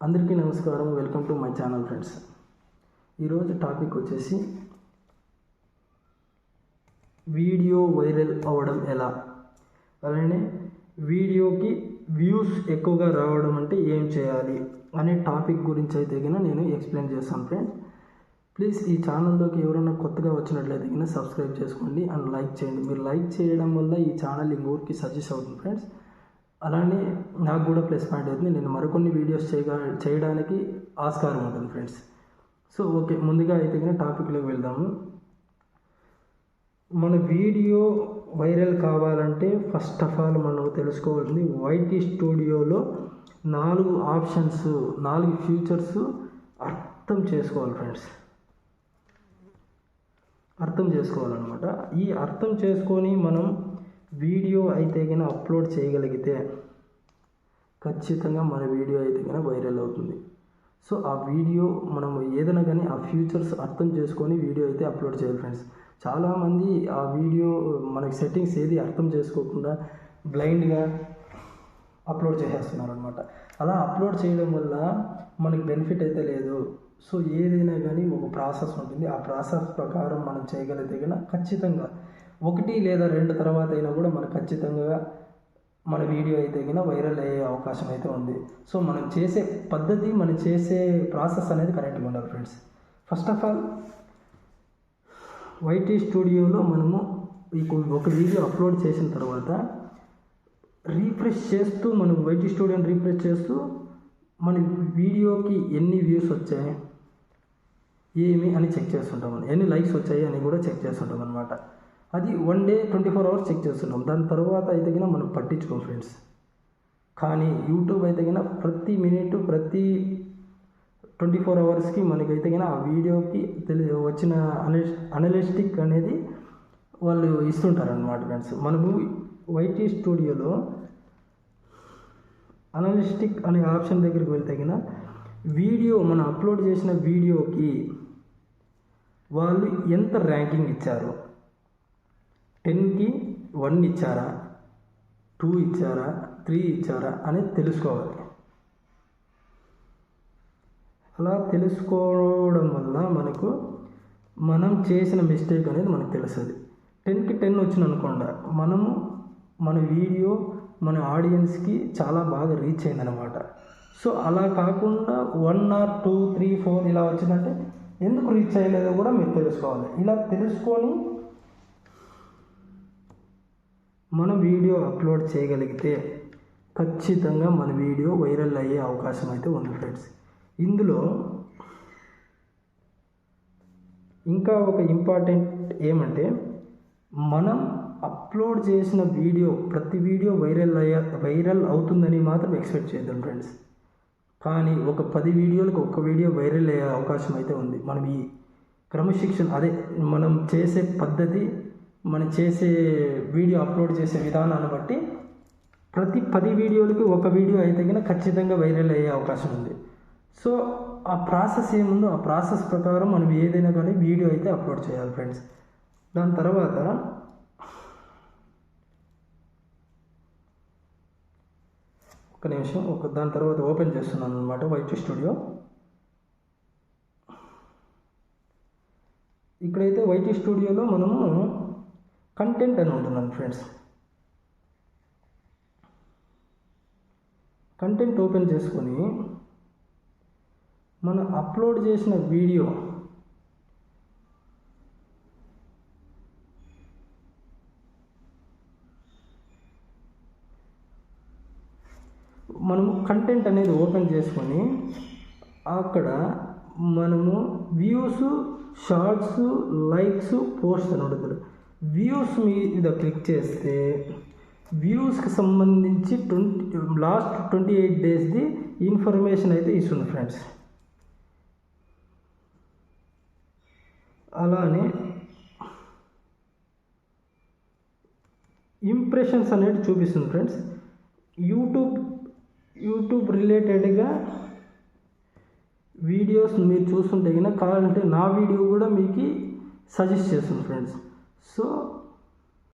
అందరికీ నమస్కారం. Welcome to my channel friends. ఈరోజు టాపిక్ వచ్చేసి వీడియో వైరల్ అవ్వడం ఎలా, అలానే వీడియోకి వ్యూస్ ఎక్కువగా రావడం అంటే ఏం చేయాలి అనే టాపిక్ గురించి అయితే కనుక నేను ఎక్స్ప్లెయిన్ చేస్తాను ఫ్రెండ్స్. ప్లీజ్ ఈ ఛానల్లోకి ఎవరైనా కొత్తగా వచ్చినట్లయితే కనుక సబ్స్క్రైబ్ చేసుకోండి అండ్ లైక్ చేయండి. మీరు లైక్ చేయడం వల్ల ఈ ఛానల్ ఇంకొకరికి సజెస్ట్ అవుతుంది ఫ్రెండ్స్. అలానే నాకు కూడా ప్లస్ పాయింట్ అవుతుంది. నేను మరికొన్ని వీడియోస్ చేయడానికి ఆస్కారం ఉంటుంది ఫ్రెండ్స్. సో ఓకే, ముందుగా అయితే కానీ టాపిక్లోకి వెళ్దాము. మన వీడియో వైరల్ కావాలంటే ఫస్ట్ ఆఫ్ ఆల్ మనం తెలుసుకోవాల్సింది వైటీ స్టూడియోలో 4 ఆప్షన్స్, 4 ఫీచర్స్ అర్థం చేసుకోవాలి ఫ్రెండ్స్. అర్థం చేసుకోవాలన్నమాట. ఈ అర్థం చేసుకొని మనం వీడియో అయితే కనుక అప్లోడ్ చేయగలిగితే ఖచ్చితంగా మన వీడియో అయితే కనుక వైరల్ అవుతుంది. సో ఆ వీడియో మనం ఏదైనా కానీ ఆ ఫ్యూచర్స్ అర్థం చేసుకొని వీడియో అయితే అప్లోడ్ చేయాలి ఫ్రెండ్స్. చాలామంది ఆ వీడియో మనకి సెట్టింగ్స్ ఏది అర్థం చేసుకోకుండా బ్లైండ్గా అప్లోడ్ చేసేస్తున్నారు అనమాట. అలా అప్లోడ్ చేయడం వల్ల మనకి బెనిఫిట్ అయితే లేదు. సో ఏదైనా కానీ ఒక ప్రాసెస్ ఉంటుంది. ఆ ప్రాసెస్ ప్రకారం మనం చేయగలిగితే కనుక ఖచ్చితంగా 1 లేదా 2 తర్వాత అయినా కూడా మనకు ఖచ్చితంగా మన వీడియో అయితే కనుక వైరల్ అయ్యే అవకాశం అయితే ఉంది. సో మనం చేసే పద్ధతి, మనం చేసే ప్రాసెస్ అనేది కరెక్ట్గా ఉండాలి friends. First of all YT స్టూడియోలో మనము ఒక వీడియో అప్లోడ్ చేసిన తర్వాత రీఫ్రెష్ చేస్తూ, మనం వైటీ స్టూడియోని రీఫ్రెష్ చేస్తూ మన వీడియోకి ఎన్ని వ్యూస్ వచ్చాయి ఏమి అని చెక్ చేస్తుంటాం, ఎన్ని లైక్స్ వచ్చాయి అని కూడా చెక్ చేస్తుంటాం అనమాట. అది 1 డే 24 అవర్స్ చెక్ చేస్తున్నాం. దాని తర్వాత అయితే కనుక మనం పట్టించుకోం ఫ్రెండ్స్. కానీ యూట్యూబ్ అయితే కనుక ప్రతి మినిట్, ప్రతి 24 అవర్స్కి మనకైతే కనుక ఆ వీడియోకి వచ్చిన అనలిస్టిక్ అనేది వాళ్ళు ఇస్తుంటారనమాట ఫ్రెండ్స్. మనము వైటీ స్టూడియోలో అనలిస్టిక్ అనే ఆప్షన్ దగ్గరికి వెళ్తే కనుక వీడియో మనం అప్లోడ్ చేసిన వీడియోకి వాళ్ళు ఎంత ర్యాంకింగ్ ఇచ్చారు, 10కి 1 ఇచ్చారా, 2 ఇచ్చారా, 3 ఇచ్చారా అనేది తెలుసుకోవాలి. అలా తెలుసుకోవడం వల్ల మనకు మనం చేసిన మిస్టేక్ అనేది మనకు తెలుస్తుంది. 10కి 10 వచ్చిన అనుకోండి, మనము మన వీడియో మన ఆడియన్స్కి చాలా బాగా రీచ్ అయిందనమాట. సో అలా కాకుండా 1 or 2, 3, 4 ఇలా వచ్చిందంటే ఎందుకు రీచ్ అయ్యలేదో కూడా మీరు తెలుసుకోవాలి. ఇలా తెలుసుకొని మన వీడియో అప్లోడ్ చేయగలిగితే ఖచ్చితంగా మన వీడియో వైరల్ అయ్యే అవకాశం అయితే ఉంది ఫ్రెండ్స్. ఇందులో ఇంకా ఒక ఇంపార్టెంట్ ఏమంటే, మనం అప్లోడ్ చేసిన వీడియో, ప్రతి వీడియో వైరల్ అవుతుందని మాత్రం ఎక్స్పెక్ట్ చేద్దాం ఫ్రెండ్స్. కానీ ఒక 10 వీడియోలకు ఒక వీడియో వైరల్ అయ్యే అవకాశం అయితే ఉంది. మనం ఈ క్రమశిక్షణ, అదే మనం చేసే పద్ధతి, మనం చేసే వీడియో అప్లోడ్ చేసే విధానాన్ని బట్టి ప్రతి 10 వీడియోలకి ఒక వీడియో అయితే కనుక ఖచ్చితంగా వైరల్ అయ్యే అవకాశం ఉంది. సో ఆ ప్రాసెస్ ఏముందో ఆ ప్రాసెస్ ప్రకారం మనం ఏదైనా కానీ వీడియో అయితే అప్లోడ్ చేయాలి ఫ్రెండ్స్. దాని తర్వాత ఒక నిమిషం, దాని తర్వాత ఓపెన్ చేస్తున్నాను అనమాట వైటీ స్టూడియో. ఇక్కడైతే వైటీ స్టూడియోలో మనము కంటెంట్ అని ఉంటున్నాను ఫ్రెండ్స్. కంటెంట్ ఓపెన్ చేసుకొని మనం అప్లోడ్ చేసిన వీడియో మనము కంటెంట్ అనేది ఓపెన్ చేసుకొని అక్కడ మనము వ్యూస్, షార్ట్స్, లైక్స్, పోస్ట్ అని ఉంటుంది. వ్యూస్ మీద క్లిక్ చేస్తే వ్యూస్కి సంబంధించి లాస్ట్ 28 డేస్ది ఇన్ఫర్మేషన్ అయితే ఇస్తుంది ఫ్రెండ్స్. అలానే ఇంప్రెషన్స్ అనేది చూపిస్తుంది ఫ్రెండ్స్. యూట్యూబ్ రిలేటెడ్గా వీడియోస్ మీరు చూస్తుంటే కనుక కావాలంటే నా వీడియో కూడా మీకు సజెస్ట్ చేస్తుంది ఫ్రెండ్స్. సో